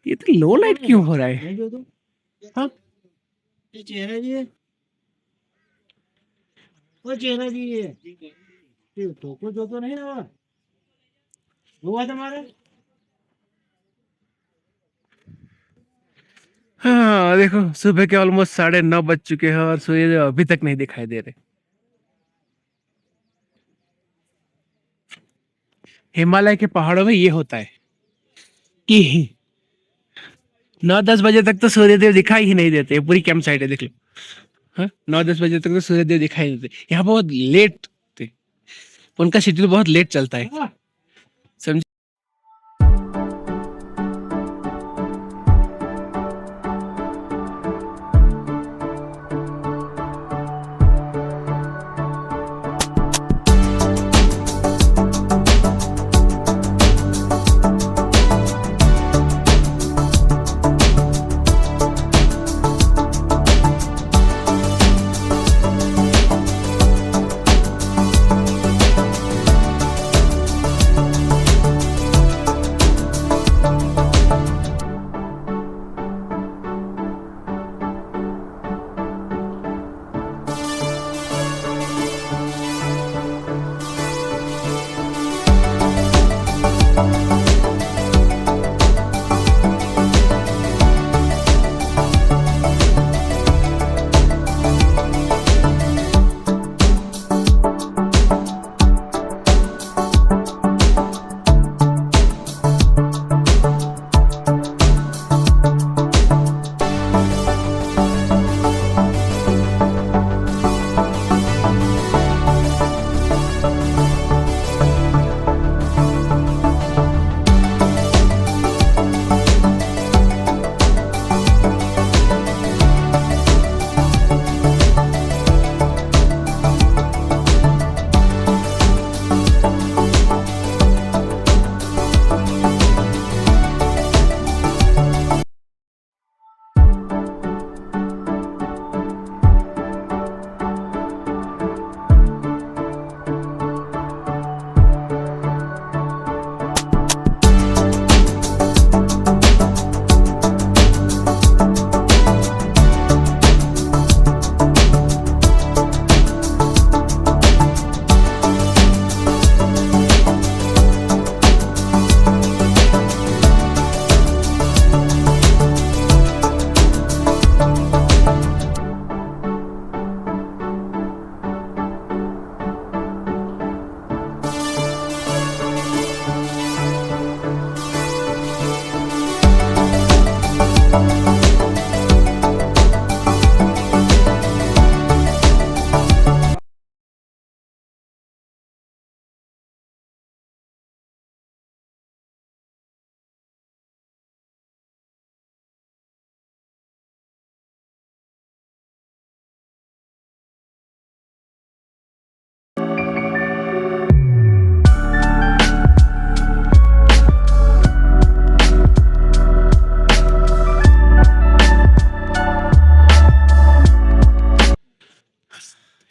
ये तो लो लाइट क्यों हो रहा है? हाँ चेहरा जी है, वो चेहरा जी है, तो कुछ जो तो नहीं ना हुआ तुम्हारे। हाँ, देखो सुबह के ऑलमोस्ट 9:30 बज चुके हैं और सूर्य अभी तक नहीं दिखाई दे रहे। हिमालय के पहाड़ों में ये होता है कि 9-10 बजे तक तो सूर्यदेव दिखाई ही नहीं देते। पूरी कैंप साइड है, देख लो। हाँ, 9-10 बजे तक तो सूर्यदेव दिखाई नहीं देते। यहाँ बहुत लेट थे, उनका शेड्यूल बहुत लेट चलता है, समझे?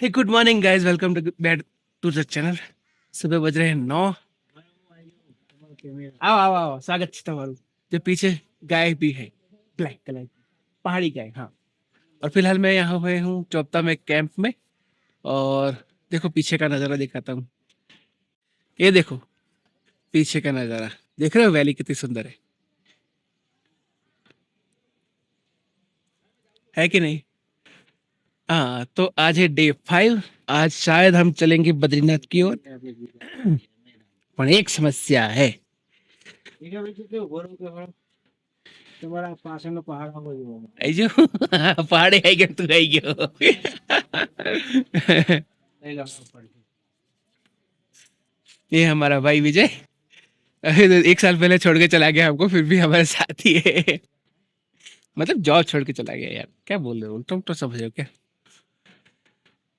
Hey good morning guys, welcome to back to the channel. सुबह बज रहे हैं 9। आओ आओ आओ, स्वागत છે તમારું। जो पीछे गाय भी है, ब्लैक कलर की पहाड़ी गाय। हाँ, और फिलहाल मैं यहाँ हुए हूँ चोपता में कैंप में। और देखो पीछे का नज़ारा दिखाता हूँ। ये देखो पीछे का नज़ारा, देख रहे हो वैली कितनी सुंदर है कि नहीं? हाँ, तो आज है डे 5। आज शायद हम चलेंगे बद्रीनाथ की ओर। पर एक समस्या है। तुम्हारा पास में पहाड़ हो गई होगा। आई जो पहाड़े आई गए, तू आई गयो। नहीं लगा पड़ गई। ये हमारा भाई विजय, अरे तो 1 साल पहले छोड़ के चला गया हमको, फिर भी हमारे साथ ही है। मतलब जॉब छोड़ के चला गया यार, क्या बोल रहे हो, उल्टा उल्टा समझो क्या?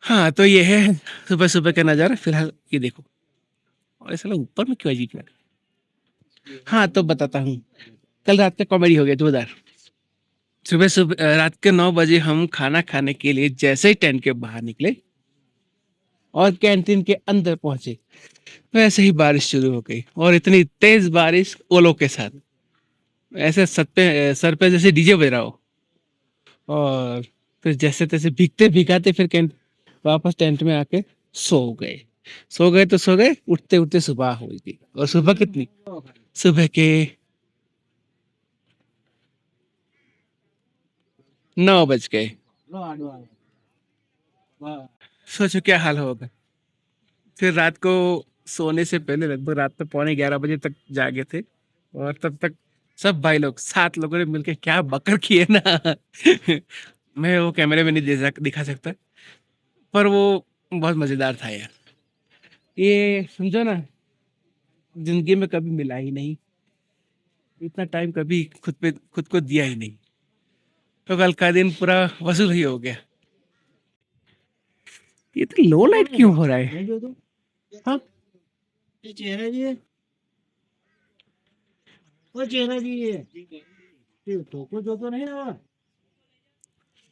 हाँ, तो ये है सुबह सुबह का नज़ारा। फिलहाल ये देखो, और ये साला ऊपर में क्यों अजीब लग रहा है? हाँ, तो बताता हूँ। कल रात का कॉमेडी हो गया जोरदार। सुबह सुबह रात के 9 बजे हम खाना खाने के लिए जैसे ही टेंट के बाहर निकले और कैंटीन के अंदर पहुंचे, वैसे ही बारिश शुरू हो गई, और इतनी तेज बारिश ओलों के साथ। ऐसे सर पे जैसे डीजे बज रहा हो, और फिर जैसे तैसे भीगते भीगाते फिर वापस टेंट में आके सो गए। सो गए तो सो गए, उठते उठते सुबह हो गई। और सुबह कितनी, सुबह के 9 बज गए। सोचो क्या हाल होगा। फिर रात को सोने से पहले लगभग रात में 11:15 बजे तक जागे थे, और तब तक सब भाई लोग 7 लोगों ने मिलके क्या बकर किए ना। मैं वो कैमरे में नहीं दिखा सकता, पर वो बहुत मजेदार था यार। ये समझो ना, जिंदगी में कभी मिला ही नहीं, इतना टाइम कभी खुद को दिया ही नहीं। तो कल का दिन पूरा वसूल ही हो गया। ये तो लो लाइट क्यों हो रहा है? नहीं जो तो हाँ, ये चेहरा जी है, वो चेहरा जी है, ये तो को जो तो नहीं ना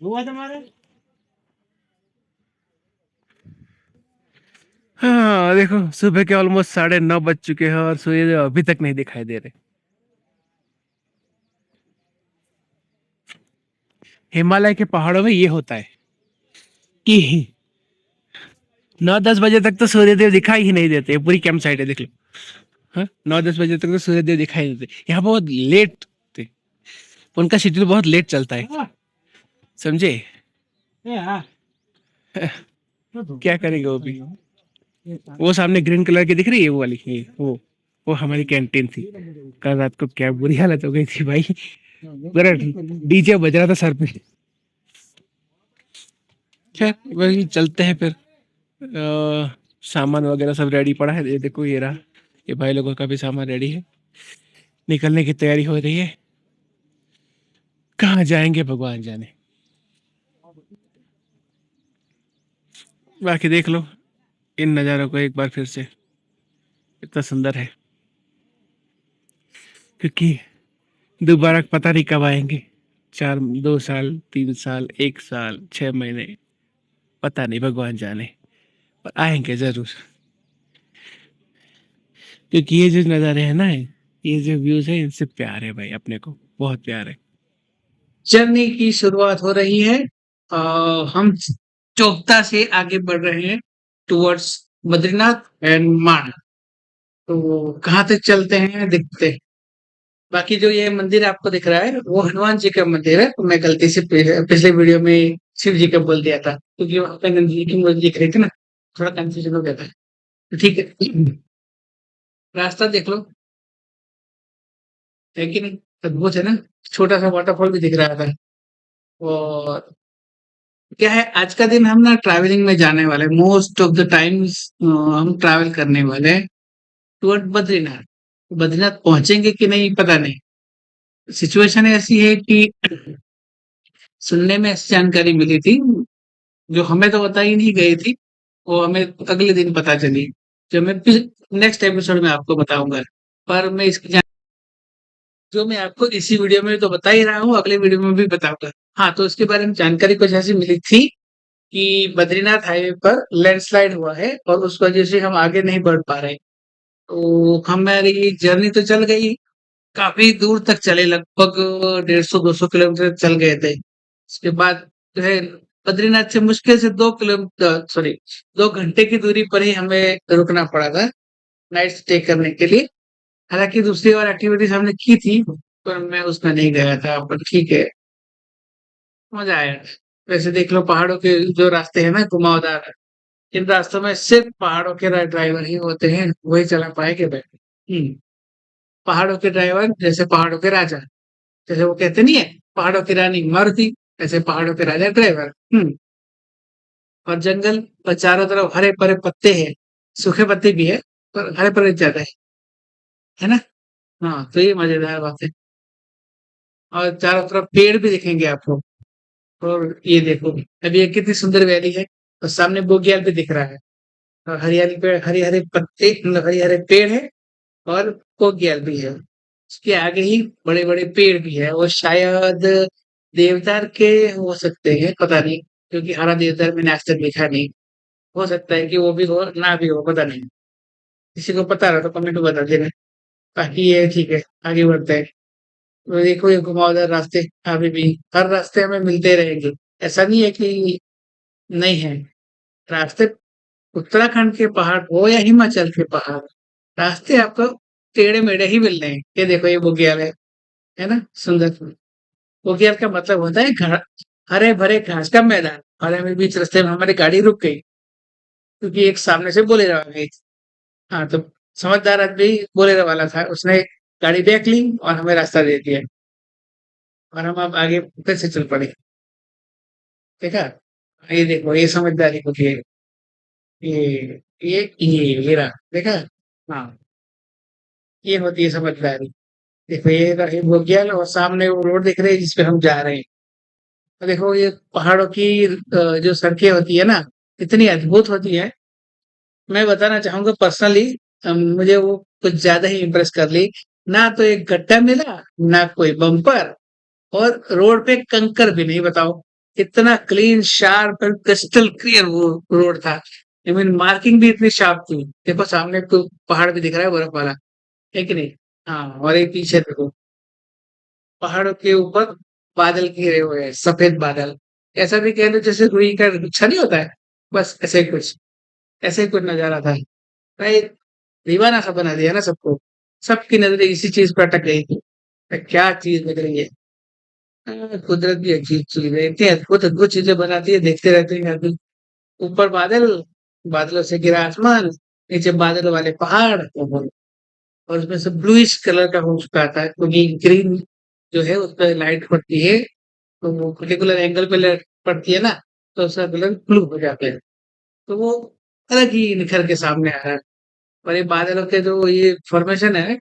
हुआ तुम्हारे। हाँ देखो, सुबह के ऑलमोस्ट 9:30 बज चुके हैं और सूर्य अभी तक नहीं दिखाई दे रहे। हिमालय के पहाड़ों में ये होता है कि 9-10 बजे तक तो सूर्यदेव दिखाई ही नहीं देते। पूरी कैंप साइड है, देख लो। हाँ, 9-10 बजे तक तो सूर्यदेव दिखाई नहीं देते। यहाँ बहुत लेट थे, उनका शेड्यूल बहुत लेट चलता है, हाँ, समझे? ये हाँ, तो धूप क्या में करेंगे वो तो भी। नहीं हो। ये सारे वो सामने ग्रीन कलर की दिख रही है, वो वाली, ये वो हमारी कैंटीन थी। कल रात को क्या बुरी हालत हो गई थी भाई, पूरा डीजे बज रहा था सर पे। खैर वही चलते हैं फिर। सामान वगैरह सब रेडी पड़ा है, ये देखो ये रहा। ये भाई लोगों का भी सामान रेडी है, निकलने की तैयारी हो रही है। कहाँ जाएंगे भगवान जाने। बाकी देख लो इन नज़ारों को एक बार फिर से, इतना सुंदर है, क्योंकि दोबारा पता नहीं कब आएंगे। 2 साल, 3 साल, 1 साल, 6 महीने, पता नहीं, भगवान जाने, पर आएंगे जरूर। क्योंकि ये जो नज़ारे हैं ना, ये जो व्यूज है, इनसे प्यार है भाई अपने को, बहुत प्यार है। जर्नी की शुरुआत हो रही है। हम चोपता से आगे बढ़ रहे हैं टुवर्ड्स बद्रीनाथ एंड माना। तो कहाँ तक चलते हैं देखते हैं। बाकी जो ये मंदिर आपको दिख रहा है वो हनुमान जी का मंदिर है। तो मैं गलती से पिछले वीडियो में शिव जी का बोल दिया था, क्योंकि वहां पे नंदी जी की मूर्ति दिख रही थी ना, थोड़ा कंफ्यूजन हो गया था। तो ठीक है, रास्ता देख लो, है कि नहीं, अद्भुत है ना। छोटा सा वाटरफॉल भी दिख रहा था। और क्या है, आज का दिन हम ना ट्रैवलिंग में जाने वाले, मोस्ट ऑफ द टाइम्स हम ट्रैवल करने वाले हैं टुवर्ड बद्रीनाथ। बद्रीनाथ पहुंचेंगे कि नहीं पता नहीं। सिचुएशन ऐसी है कि सुनने में ऐसी जानकारी मिली थी, जो हमें तो पता ही नहीं गई थी, वो हमें अगले दिन पता चली, जो मैं नेक्स्ट एपिसोड में आपको बताऊंगा। पर मैं इसकी जो मैं आपको इसी वीडियो में तो बता ही रहा हूँ, अगले वीडियो में भी बताऊंगा। हाँ, तो इसके बारे में जानकारी कुछ ऐसी मिली थी कि बद्रीनाथ हाईवे पर लैंडस्लाइड हुआ है और उस वजह से हम आगे नहीं बढ़ पा रहे। तो हमारी जर्नी तो चल गई, काफी दूर तक चले, लगभग 150-200 किलोमीटर चल गए थे। उसके बाद जो है, बद्रीनाथ से मुश्किल से 2 किलोमीटर, सॉरी, 2 घंटे की दूरी पर ही हमें रुकना पड़ा था नाइट स्टे करने के लिए। हालांकि दूसरी और एक्टिविटीज हमने की थी, पर मैं उसमें नहीं गया था, पर ठीक है, मजा आया। वैसे देख लो, पहाड़ों के जो रास्ते हैं ना घुमावदार, इन रास्तों में सिर्फ पहाड़ों के ड्राइवर ही होते हैं, वही चला पाएंगे भाई। पहाड़ों के ड्राइवर जैसे पहाड़ों के राजा, जैसे वो कहते नहीं है, पहाड़ों की रानी मारुति, ऐसे पहाड़ों के राजा ड्राइवर। और जंगल और चारों तरफ हरे भरे पत्ते हैं, सूखे पत्ते भी है, पर हरे भरे ज्यादा है ना। हाँ, तो ये मजेदार बात है। और चारों तरफ पेड़ भी दिखेंगे आपको। और ये देखो, अभी ये कितनी सुंदर वैली है, और सामने बोगियाल भी दिख रहा है। और हरियाली पे हरे हरे पत्ते, मतलब हरे हरे पेड़ है, और कोकियल भी है। उसके आगे ही बड़े बड़े पेड़ भी है, वो शायद देवदार के हो सकते हैं, पता नहीं, क्योंकि हरा देवदार मैंने आज तक देखा नहीं। हो सकता है कि वो भी हो, ना भी हो, पता नहीं। किसी को पता रहा तो कमेंट में बता देना। बाकी ये ठीक है, आगे बढ़ते हैं। तो देखो ये घुमावदार रास्ते अभी भी हर रास्ते हमें मिलते रहेंगे। ऐसा नहीं है कि नहीं है। रास्ते उत्तराखंड के पहाड़ हो या हिमाचल के पहाड़, रास्ते आपको टेढ़े-मेढ़े ही मिल रहे हैं। ये देखो ये बुग्याल है ना? सुंदर। बुग्याल का मतलब होता है घा हरे-भरे घास का मैदान और हमें बीच रास्ते में हमारी गाड़ी रुक गई क्योंकि एक सामने से बोलेरो आ गई। हाँ, तो समझदार आदमी बोलेरो वाला था, उसने गाड़ी देख ली और हमें रास्ता दे दिया और हम अब आगे फिर से चल पड़े। देखा? ये देखो ये समझदारी होती है। ये रहा, देखा? हाँ, ये होती है समझदारी। देखो ये रही बुग्याल और सामने वो रोड दिख रही है जिस पे हम जा रहे हैं। तो देखो ये पहाड़ों की जो सड़कें होती है ना, इतनी अद्भुत होती है। मैं बताना चाहूँगा पर्सनली मुझे वो कुछ ज़्यादा ही इम्प्रेस कर ली। ना तो एक गड्ढा मिला, ना कोई बम्पर और रोड पे कंकर भी नहीं बताओ। इतना clean, sharp and crystal clear वो रोड था। आई मीन मार्किंग भी इतनी शार्प थी। देखो सामने को पहाड़ भी दिख रहा है बर्फ वाला, है कि नहीं? हाँ, और एक पीछे देखो पहाड़ों के ऊपर बादल घिरे हुए हैं, सफेद बादल। ऐसा भी कह लो जैसे रुई का गुच्छा नहीं होता है, बस ऐसे ही कुछ नज़ारा था। भाई दीवाना सा बना दिया ना सबको। सबकी नज़रें इसी चीज़ पे अटक गई थी। क्या चीज़ लग रही है। कुदरत भी अजीब चीज़ है। इतनी अद्भुत-अद्भुत चीज़ें बनाती है, देखते रहते हैं आदमी। ऊपर बादल, बादलों से घिरा आसमान, नीचे बादल वाले पहाड़ और उसमें से ब्लूइश कलर का हो चुका था क्योंकि ग्रीन जो है उस पे लाइट पड़ती है, तो वो पर्टिकुलर एंगल पे लाइट पड़ती है ना, तो उसका कलर ब्लू हो जाता है। तो वो अलग ही निखर के सामने आ रहा है। और ये बादलों के जो ये फॉर्मेशन है,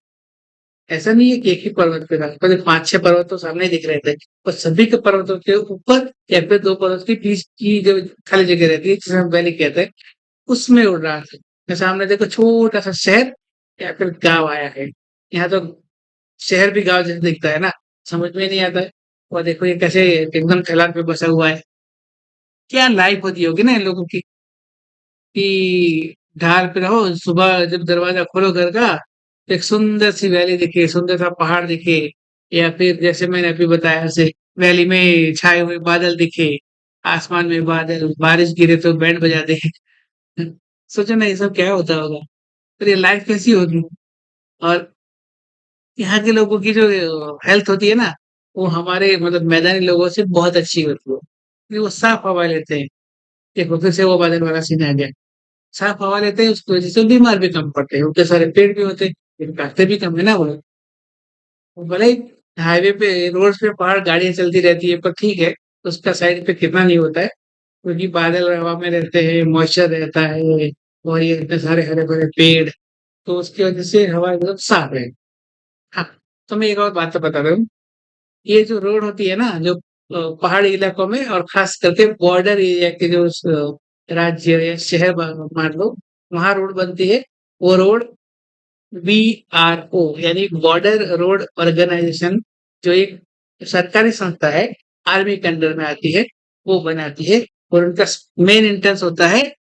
ऐसा नहीं है कि एक ही पर्वत पे था, पहले 5-6 पर्वत तो सामने ही दिख रहे थे। और सभी के पर्वतों के ऊपर या फिर 2 पर्वत के बीच की जो खाली जगह रहती है, जिसे हम वैली कहते हैं, उसमें उड़ रहा था। मैं सामने देखो छोटा-सा शहर या फिर गाँव आया है। यहाँ तो शहर भी गाँव जैसा दिखता है ना, समझ में नहीं आता है। और देखो ये कैसे एकदम ढलान पे बसा हुआ है। क्या लाइफ होती होगी ना इन लोगों की कि ढाल पे रहो, सुबह जब दरवाज़ा खोलो घर का, तो एक सुंदर सी वैली दिखे, सुंदर सा पहाड़ दिखे या फिर जैसे मैंने अभी बताया ऐसे वैली में छाए हुए बादल दिखे, आसमान में बादल, बारिश गिरे तो बैंड बजा दे। सोचो ना ये सब क्या होता होगा? फिर ये लाइफ कैसी होगी? और यहाँ के लोगों की जो हेल्थ होती है ना, वो हमारे मतलब मैदानी लोगों से बहुत अच्छी होती है। क्योंकि वो साफ हवा लेते हैं। देखो फिर से वो बादल वाला सीन आ गया। साफ हवा लेते हैं उसकी वजह से बीमार भी कम पड़ते हैं। उतने सारे पेड़ भी होते हैं, लेकिन काटते भी कम है ना वो लोग। वो भले ही हाईवे पे रोड्स पे पहाड़ गाड़ियाँ चलती रहती है पर ठीक है, उसका साइड इफेक्ट कितना नहीं होता है। क्योंकि बादल हवा में रहते हैं, मॉइस्चर रहता है और ये इतने सारे हरे-भरे पेड़, तो उसकी वजह से हवा एकदम साफ है। हाँ, तो मैं एक और बात तो बता रहा हूँ, ये जो रोड होती है ना, जो पहाड़ी इलाकों में और खास करके बॉर्डर एरिया के जो राज्य या शहर मान लो, वहाँ रोड बनती है। वो रोड बीआरओ यानी बॉर्डर रोड ऑर्गेनाइजेशन जो एक सरकारी संस्था है, आर्मी के अंडर में आती है, वो बनाती है और उनका मेन इंटेंस होता है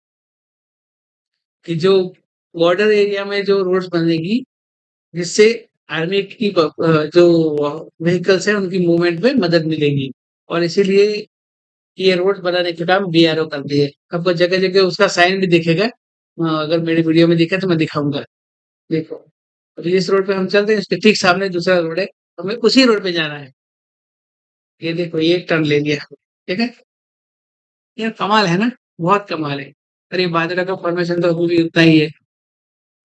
कि जो बॉर्डर एरिया में जो रोड्स बनेगी जिससे आर्मी की जो व्हीकल्स है उनकी मूवमेंट में मदद मिलेगी और इसीलिए ये रोड बनाने के काम बीआरओ करती है। आपको जगह-जगह उसका साइन भी दिखेगा। अगर मेरे वीडियो में दिखा तो मैं दिखाऊँगा। देखो, अभी जिस रोड पे हम चल रहे हैं उसके ठीक सामने दूसरा रोड है, हमें उसी रोड पे जाना है। ये देखो ये एक टर्न ले लिया, ठीक है? ये कमाल है ना? बहुत कमाल है। और ये बाजरा का फॉर्मेशन तो अभी भी उतना ही है।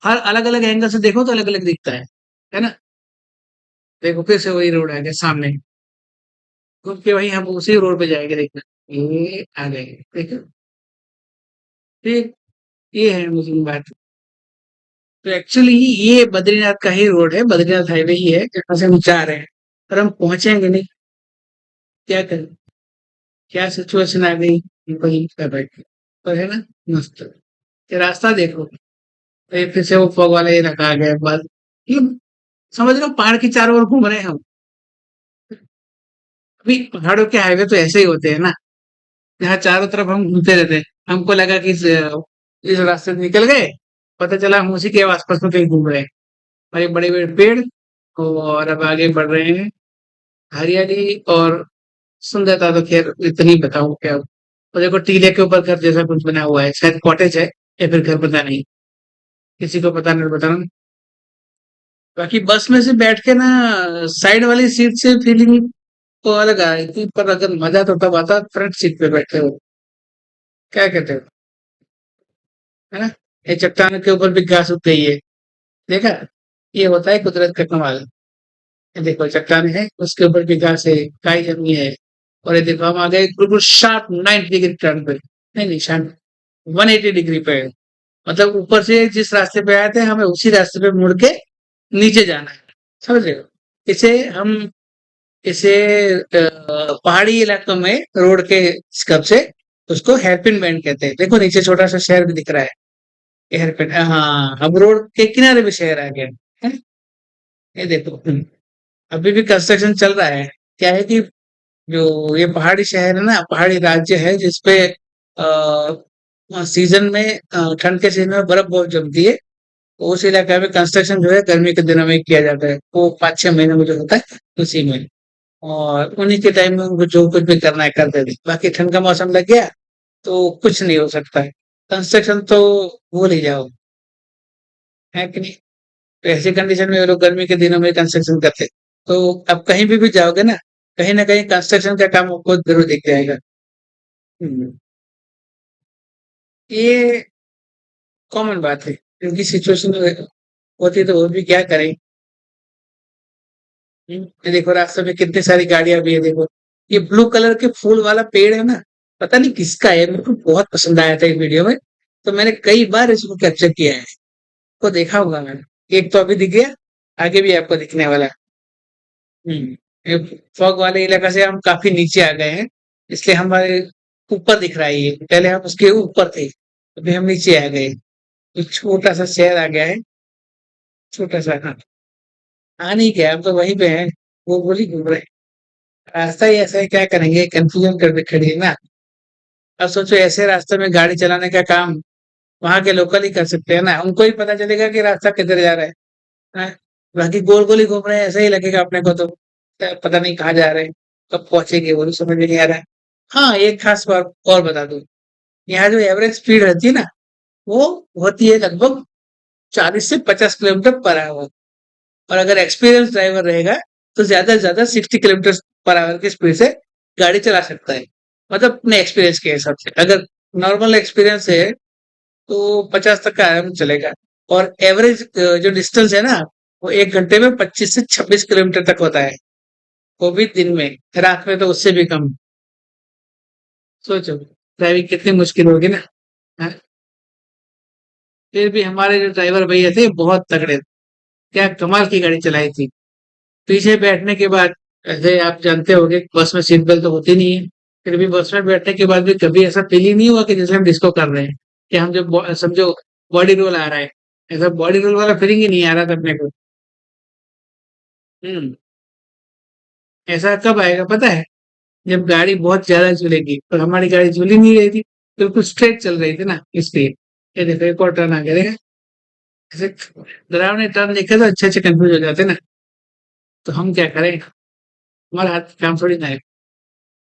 हर अलग-अलग एंगल से देखो तो अलग-अलग दिखता है ना? देखो फिर से वही रोड आ गया सामने। घूम के वही हम उसी रोड पे जाएँगे देखना। ये आ गए, देखो। ठीक, ये है मुस्लिम बात। तो एक्चुअली ये बद्रीनाथ का ही रोड है, बद्रीनाथ हाईवे ही है जहाँ से हम जा रहे हैं। पर हम पहुँचेंगे नहीं, क्या करें? क्या सिचुएशन आ गई वही कर रहे थे। पर है ना मस्त। ये रास्ता देखो, ये फिर से वो फॉग वाला ये रखा गया है बस। मतलब समझ रहे हो पहाड़ के चारों ओर घूम रहे हैं हम। अभी पहाड़ों के हाईवे तो ऐसे ही होते हैं ना, जहाँ चारों तरफ हम घूमते रहते हैं। हमको लगा कि इस रास्ते से निकल गए, पता चला हम उसी के आस-पास में कहीं घूम रहे हैं। और ये बड़े-बड़े पेड़ और अब आगे बढ़ रहे हैं। हरियाली और सुंदरता तो ख़ैर इतनी बताऊँ क्या। और देखो टीले के ऊपर घर जैसा कुछ बना हुआ है, शायद कॉटेज है या फिर घर पता नहीं, किसी को पता नहीं बताना। बाकी बस में से बैठ के ना साइड वाली सीट से फीलिंग तो अलग आई थी, पर अगर मज़ा तो तब आता फ्रंट सीट पे बैठे हो। क्या कहते हो? है ना? ये चट्टान के ऊपर भी घास उग गई है, देखा? ये होता है कुदरत का कमाल। ये देखो चट्टान है, उसके ऊपर भी घास है, काई जमी है। और ये देखो हम आ गए बिल्कुल शार्प 90 डिग्री टर्न पे। नहीं शार्प 180 डिग्री पे है। मतलब ऊपर से जिस रास्ते पे आए थे हमें उसी रास्ते पे मुड़ के नीचे जाना है। समझ रहे हो? इसे हम इसे पहाड़ी इलाकों में रोड के स्कब से उसको हेयरपिन बैंड कहते हैं। देखो नीचे छोटा सा शहर भी दिख रहा है। हेयरपिन, हाँ, अब रोड के किनारे भी शहर आ गया है। ये देखो, अभी भी कंस्ट्रक्शन चल रहा है। क्या है कि जो ये पहाड़ी शहर है ना, पहाड़ी राज्य है जिसपे सीजन में ठंड के सीजन में बर्फ बहुत जमती है। तो उस इलाके में कंस्ट्रक्शन जो है गर्मी के दिनों में किया जाता है, वो 5-6 महीने में जो होता है उसी में। और उन्हीं के टाइम में उनको जो कुछ भी करना है कर देते हैं। बाकी ठंड का मौसम लग गया तो कुछ नहीं हो सकता है। कंस्ट्रक्शन तो भूल ही जाओ, है कि नहीं? तो ऐसी कंडीशन में वो लोग गर्मी के दिनों में कंस्ट्रक्शन करते हैं। तो अब कहीं भी जाओगे ना कहीं कंस्ट्रक्शन का काम आपको जरूर दिख जाएगा। हम्म, ये कॉमन बात है, क्योंकि सिचुएशन होती है तो वो भी क्या करें। ये देखो रास्ते में कितनी सारी गाड़ियां भी है, देखो ये ब्लू कलर के फूल वाला पेड़ है ना, पता नहीं किसका है, मेरे को बहुत पसंद आया था इस वीडियो में। तो मैंने कई बार इसको कैप्चर किया है, को देखा होगा मैंने। एक तो अभी दिख गया, आगे भी आपको दिखने वाला है। ये फॉग वाले इलाका से हम काफी नीचे आ गए हैं, इसलिए हमारे ऊपर दिख रहा है ये। पहले हम उसके ऊपर थे, अभी हम नीचे आ गए। एक छोटा सा शहर आ गया है, छोटा सा। हाँ, आ नहीं गया, हम तो वहीं पे हैं, वो बोली घूम रहे हैं। रास्ता ही ऐसा है, क्या करेंगे, कंफ्यूजन कर खड़ी है ना। अब सोचो ऐसे रास्ते में गाड़ी चलाने का काम वहां के लोकल ही कर सकते हैं ना, उनको ही पता चलेगा कि रास्ता किधर जा रहा है। हाँ, बाकी गोल गोल ही घूम रहे हैं, ऐसा ही लगेगा अपने को तो। पता नहीं कहाँ जा रहे हैं, कब पहुंचेंगे वो भी समझ में नहीं आ रहा है। हाँ, एक खास बात और बता दूं, यहाँ जो एवरेज स्पीड रहती है ना, वो होती है लगभग 40 से 50 किलोमीटर पर आवर। और अगर एक्सपीरियंस ड्राइवर रहेगा तो ज्यादा से ज्यादा 60 किलोमीटर पर आवर की स्पीड से गाड़ी चला सकता है। मतलब अपने एक्सपीरियंस के हिसाब से, अगर नॉर्मल एक्सपीरियंस है तो 50 तक का आराम से चलेगा। और एवरेज जो डिस्टेंस है ना, वो 1 घंटे में 25 से 26 किलोमीटर तक होता है, वो भी दिन में। रात में तो उससे भी कम। सोचो ड्राइविंग कितनी मुश्किल होगी ना। हाँ? फिर भी हमारे जो ड्राइवर भैया थे बहुत तगड़े थे। क्या कमाल की गाड़ी चलाई थी। पीछे बैठने के बाद, ऐसे आप जानते होंगे बस में सीट बेल्ट तो होती नहीं है, फिर भी बस में बैठने के बाद भी कभी ऐसा फील ही नहीं हुआ कि जैसे हम डिस्को कर रहे हैं, कि हम जो समझो बॉडी रोल आ रहा है। ऐसा बॉडी रोल वाला फीलिंग ही नहीं आ रहा था अपने को। हम्म ऐसा कब आएगा पता है? जब गाड़ी बहुत ज्यादा झूलेगी, और हमारी गाड़ी झूल ही नहीं रही थी, बिल्कुल स्ट्रेट चल रही थी ना, इसलिए। ये देखो एक और टर्न आ गया, देखा? ऐसे डरावने टर्न देखे तो अच्छे अच्छे कंफ्यूज हो जाते ना। तो हम क्या करें, हमारा हाथ काम थोड़ी ना है।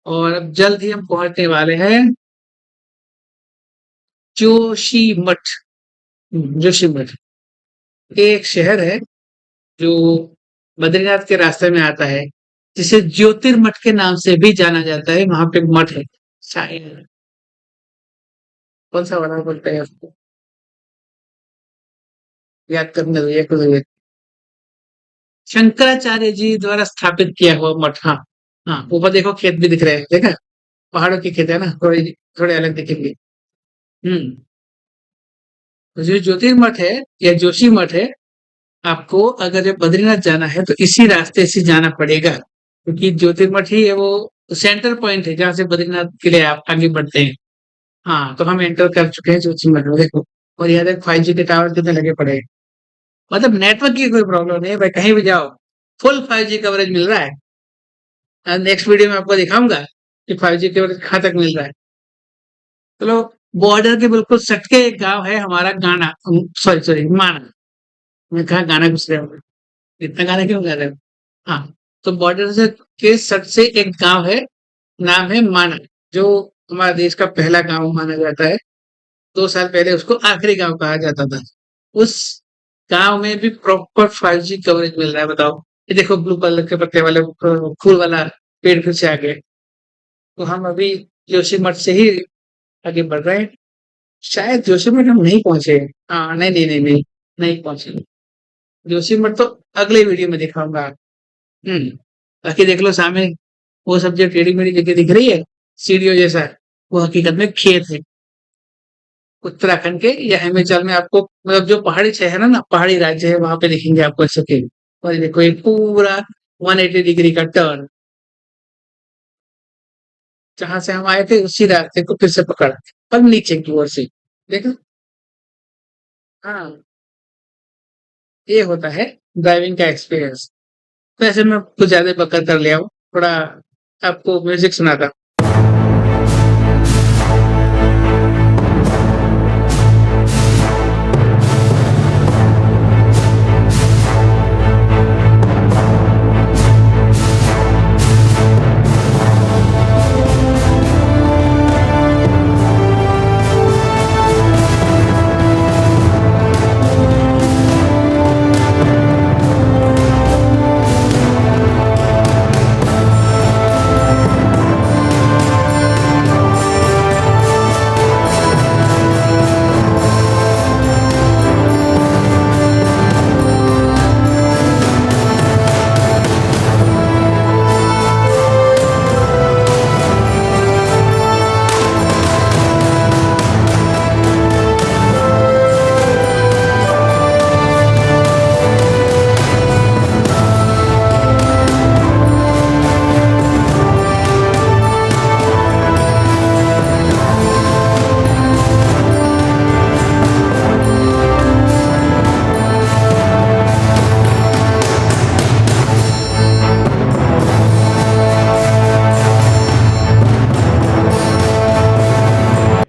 और अब जल्द ही हम पहुंचने वाले हैं जोशीमठ। जोशीमठ ये एक शहर है जो बद्रीनाथ के रास्ते में आता है, जिसे ज्योतिर्मठ के नाम से भी जाना जाता है। वहां पे मठ है शायद। कौन सा वाला बोलते हैं उसको, याद करने दो एक मिनट। शंकराचार्य जी द्वारा स्थापित किया हुआ मठ। हाँ, हाँ, ऊपर देखो खेत भी दिख रहे हैं, देखा? पहाड़ों के खेत है ना, थोड़े थोड़े अलग दिखेंगे। हम्म तो जो ज्योतिर्मठ है या जोशी मठ है, आपको अगर जब बद्रीनाथ जाना है तो इसी रास्ते से जाना पड़ेगा, क्योंकि ज्योतिर्मठ ही है वो सेंटर पॉइंट है जहाँ से बद्रीनाथ के लिए आप आगे बढ़ते हैं। हाँ, तो हम एंटर कर चुके हैं ज्योतिर्मठ में, देखो। और यहाँ देख 5G के टावर कितने लगे पड़े हैं। मतलब नेटवर्क की कोई प्रॉब्लम नहीं है भाई, कहीं भी जाओ फुल 5G कवरेज मिल रहा है। नेक्स्ट वीडियो में आपको दिखाऊंगा कि 5G कवरेज कहाँ तक मिल रहा है। चलो, बॉर्डर के बिल्कुल सटके एक गांव है हमारा, गाना, सॉरी सॉरी, माना। मैं कहा गाना घुस रहे हो, इतना गाना क्यों गा रहे हो? हाँ, तो बॉर्डर से के सट से एक गांव है, नाम है माना, जो हमारे देश का पहला गांव माना जाता है। 2 साल पहले उसको आखिरी गांव कहा जाता था। उस गांव में भी प्रॉपर 5G कवरेज मिल रहा है, बताओ। ये देखो ब्लू कलर के पत्ते वाले फूल वाला पेड़ फिर से आ गए। तो हम अभी जोशीमठ से ही आगे बढ़ रहे हैं। शायद जोशीमठ हम नहीं पहुंचे। हाँ, नहीं नहीं नहीं नहीं, नहीं पहुंचे। जोशीमठ तो अगले वीडियो में दिखाऊंगा। बाकी देख लो सामने, वो सब जो टेढ़ी मेढ़ी जगह दिख रही है, सीढ़ियों जैसा, वो हकीकत में खेत है। उत्तराखंड के या हिमाचल में आपको, मतलब जो पहाड़ी शहर है ना, पहाड़ी राज्य है, वहां पे दिखेंगे आपको ऐसे खेत। और ये देखो, ये पूरा 180 डिग्री का टर्न, जहां से हम आए थे उसी रास्ते को फिर से पकड़ा, पर नीचे की ओर से। देखो। हाँ, ये होता है ड्राइविंग का एक्सपीरियंस। वैसे मैं कुछ ज्यादा बकर कर लिया हूँ, थोड़ा आपको म्यूजिक सुनाता।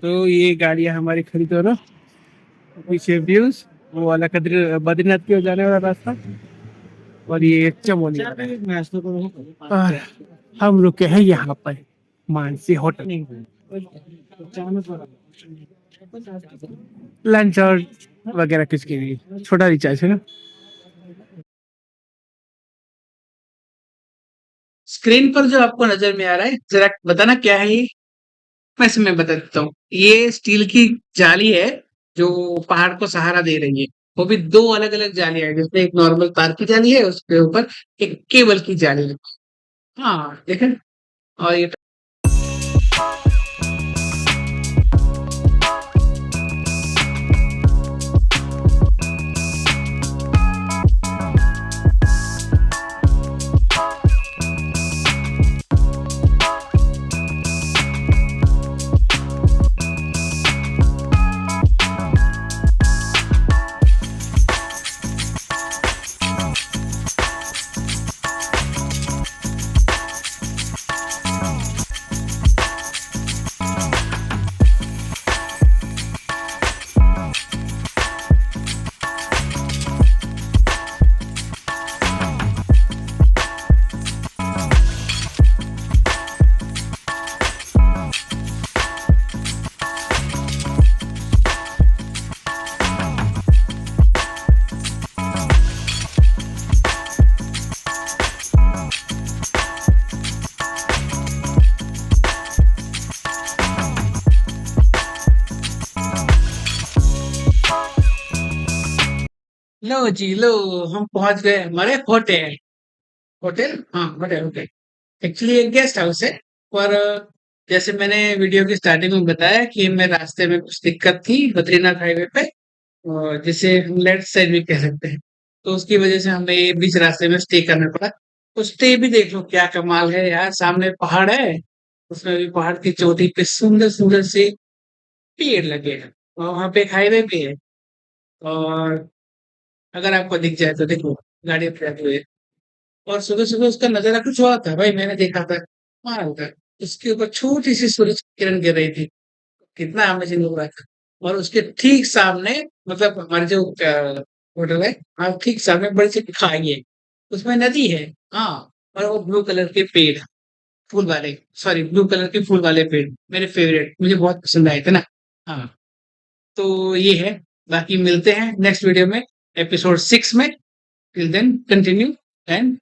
तो ये गाड़ियां हमारी खड़ी तो ना, पीछे व्यूज, वो वाला कद्र बद्रीनाथ की ओर जाने वाला रास्ता, और ये चमोली वाला। और हम रुके हैं यहाँ पर मानसी होटल, लंच और वगैरह कुछ के लिए छोटा रिचार्ज है ना। स्क्रीन पर जो आपको नजर में आ रहा है, जरा बताना क्या है ये। वैसे मैं बता देता हूँ, ये स्टील की जाली है, जो पहाड़ को सहारा दे रही है। वो भी दो अलग अलग जालियां हैं, जिसमें एक नॉर्मल तार की जाली है, उसके ऊपर एक केबल की जाली है। हाँ, देखें। और ये लो जी लो, हम पहुंच गए हमारे होटल। होटल, हाँ, होटल होटल। एक्चुअली एक गेस्ट हाउस है। पर जैसे मैंने वीडियो की स्टार्टिंग में बताया कि मैं रास्ते में कुछ दिक्कत थी बद्रीनाथ हाईवे पे, और जिसे हम लेफ्ट साइड भी कह सकते हैं। तो उसकी वजह से हमें ये बीच रास्ते में स्टे करना पड़ा। तो स्टे भी देख लो क्या कमाल है यार, सामने पहाड़ है, उसमें भी पहाड़ की चोटी पे सुंदर सुंदर से पेड़ लगे हैं, और वहां पे एक हाईवे भी है। और अगर आपको दिख जाए तो देखो, गाड़ी पे आती हुई। और सुबह सुबह उसका नजारा कुछ और था भाई, मैंने देखा था। कमाल था। उसके ऊपर छोटी सी सूरज की किरण गिर रही थी, कितना अमेजिंग लग रहा था। और उसके ठीक सामने, मतलब हमारे जो होटल है, हाँ, ठीक सामने बड़ी सी खाई है, उसमें नदी है। हाँ, और वो ब्लू कलर के पेड़, फूल वाले, सॉरी ब्लू कलर के फूल वाले पेड़, मेरे फेवरेट, मुझे बहुत पसंद आए थे ना। हाँ, तो ये है। बाकी मिलते हैं नेक्स्ट वीडियो में, एपिसोड 6 में। Till then continue and